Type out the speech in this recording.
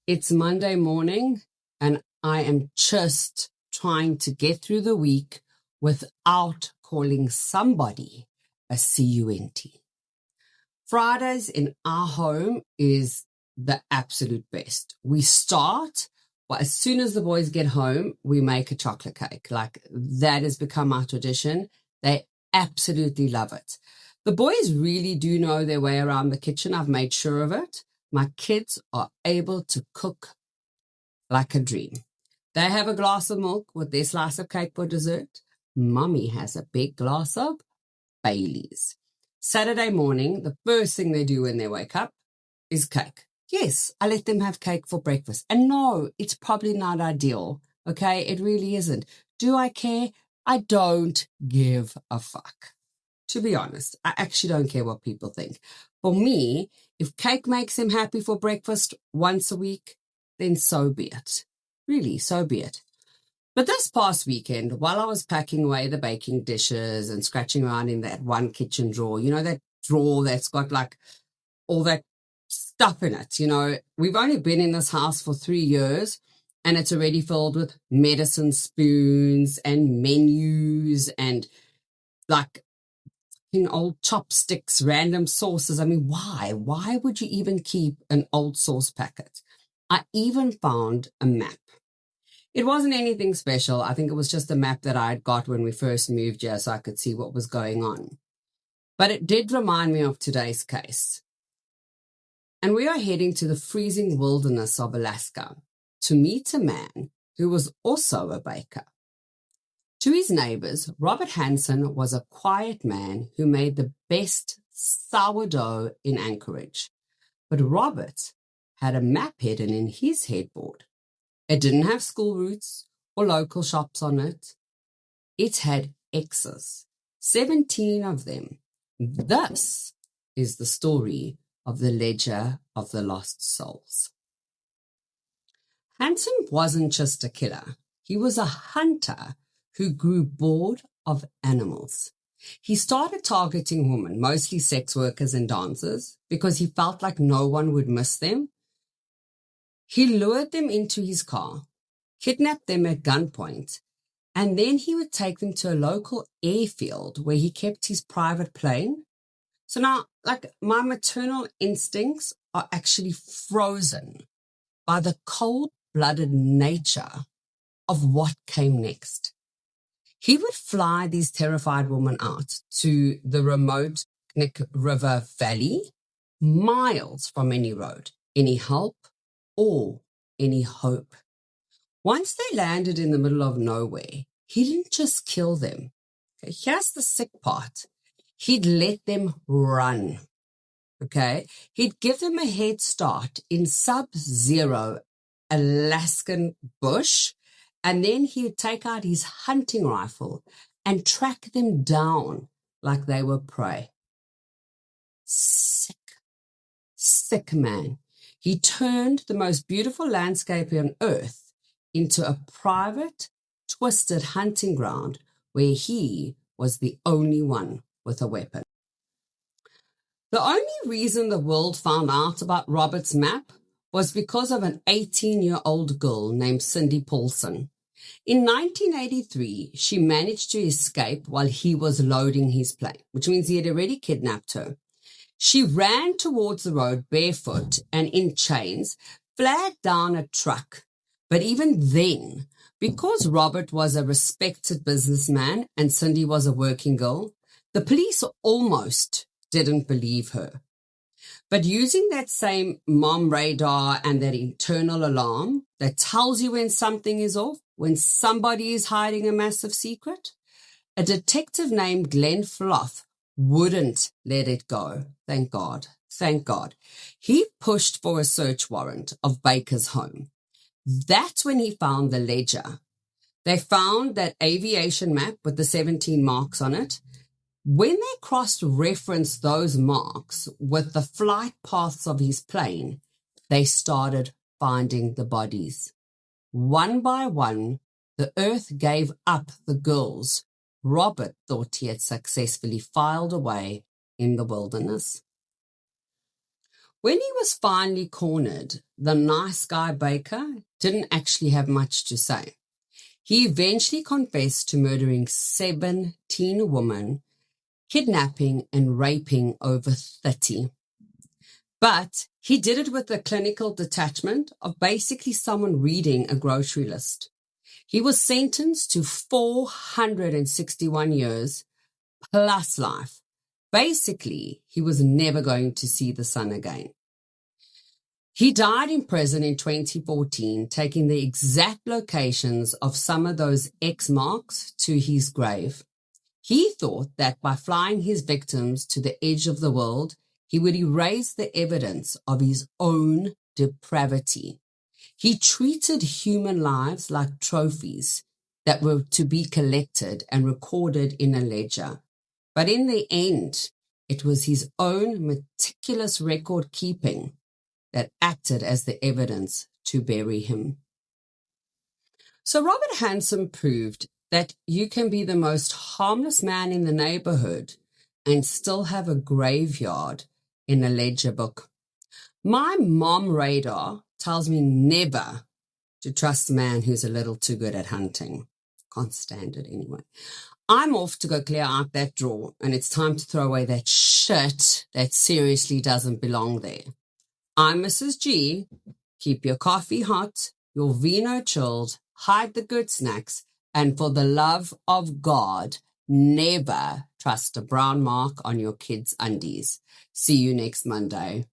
It's Monday morning and I am just trying to get through the week without calling somebody a CUNT. Fridays in our home is the absolute best. We start, well, as soon as the boys get home, we make a chocolate cake. Like, that has become our tradition. They absolutely love it. The boys really do know their way around the kitchen. I've made sure of it. My kids are able to cook like a dream. They have a glass of milk with their slice of cake for dessert. Mommy has a big glass of Baileys. Saturday morning, the first thing they do when they wake up is cake. Yes, I let them have cake for breakfast. And no, it's probably not ideal. Okay, it really isn't. Do I care? I don't give a fuck. To be honest, I actually don't care what people think. For me, if cake makes him happy for breakfast once a week, then so be it. Really, so be it. But this past weekend, while I was packing away the baking dishes and scratching around in that one kitchen drawer, you know, that drawer that's got like all that stuff in it, you know, we've only been in this house for 3 years and it's already filled with medicine spoons and menus and like old chopsticks, random sauces. I mean, why? Why would you even keep an old sauce packet? I even found a map. It wasn't anything special. I think it was just a map that I had got when we first moved here so I could see what was going on. But it did remind me of today's case. And we are heading to the freezing wilderness of Alaska to meet a man who was also a baker. To his neighbors, Robert Hansen was a quiet man who made the best sourdough in Anchorage. But Robert had a map hidden in his headboard. It didn't have school routes or local shops on it. It had X's, 17 of them. This is the story of the Ledger of the Lost Souls. Hansen wasn't just a killer. He was a hunter who grew bored of animals. He started targeting women, mostly sex workers and dancers, because he felt like no one would miss them. He lured them into his car, kidnapped them at gunpoint, and then he would take them to a local airfield where he kept his private plane. So now, like, my maternal instincts are actually frozen by the cold-blooded nature of what came next. He would fly these terrified women out to the remote Knik River Valley, miles from any road, any help, or any hope. Once they landed in the middle of nowhere, he didn't just kill them. Okay, here's the sick part. He'd let them run. Okay, he'd give them a head start in sub-zero Alaskan bush, and then he would take out his hunting rifle and track them down like they were prey. Sick man. He turned the most beautiful landscape on earth into a private, twisted hunting ground where he was the only one with a weapon. The only reason the world found out about Robert's map was because of an 18-year-old girl named Cindy Paulson. In 1983, she managed to escape while he was loading his plane, which means he had already kidnapped her. She ran towards the road barefoot and in chains, flagged down a truck. But even then, because Robert was a respected businessman and Cindy was a working girl, the police almost didn't believe her. But using that same mom radar and that internal alarm that tells you when something is off, when somebody is hiding a massive secret, a detective named Glenn Floth wouldn't let it go. Thank God. Thank God. He pushed for a search warrant of Baker's home. That's when he found the ledger. They found that aviation map with the 17 marks on it. When they cross-referenced those marks with the flight paths of his plane, they started finding the bodies. One by one, the earth gave up the girls Robert thought he had successfully filed away in the wilderness. When he was finally cornered, the nice guy baker didn't actually have much to say. He eventually confessed to murdering 17 women, kidnapping and raping over 30. But he did it with the clinical detachment of basically someone reading a grocery list. He was sentenced to 461 years plus life. Basically, he was never going to see the sun again. He died in prison in 2014, taking the exact locations of some of those X marks to his grave. He thought that by flying his victims to the edge of the world, he would erase the evidence of his own depravity. He treated human lives like trophies that were to be collected and recorded in a ledger. But in the end, it was his own meticulous record keeping that acted as the evidence to bury him. So Robert Hansen proved that you can be the most harmless man in the neighborhood and still have a graveyard in a ledger book. My mom radar tells me never to trust a man who's a little too good at hunting. Can't stand it anyway. I'm off to go clear out that drawer, and it's time to throw away that shit that seriously doesn't belong there. I'm Mrs. G. Keep your coffee hot, your vino chilled, hide the good snacks, and for the love of God, never trust a brown mark on your kids' undies. See you next Monday.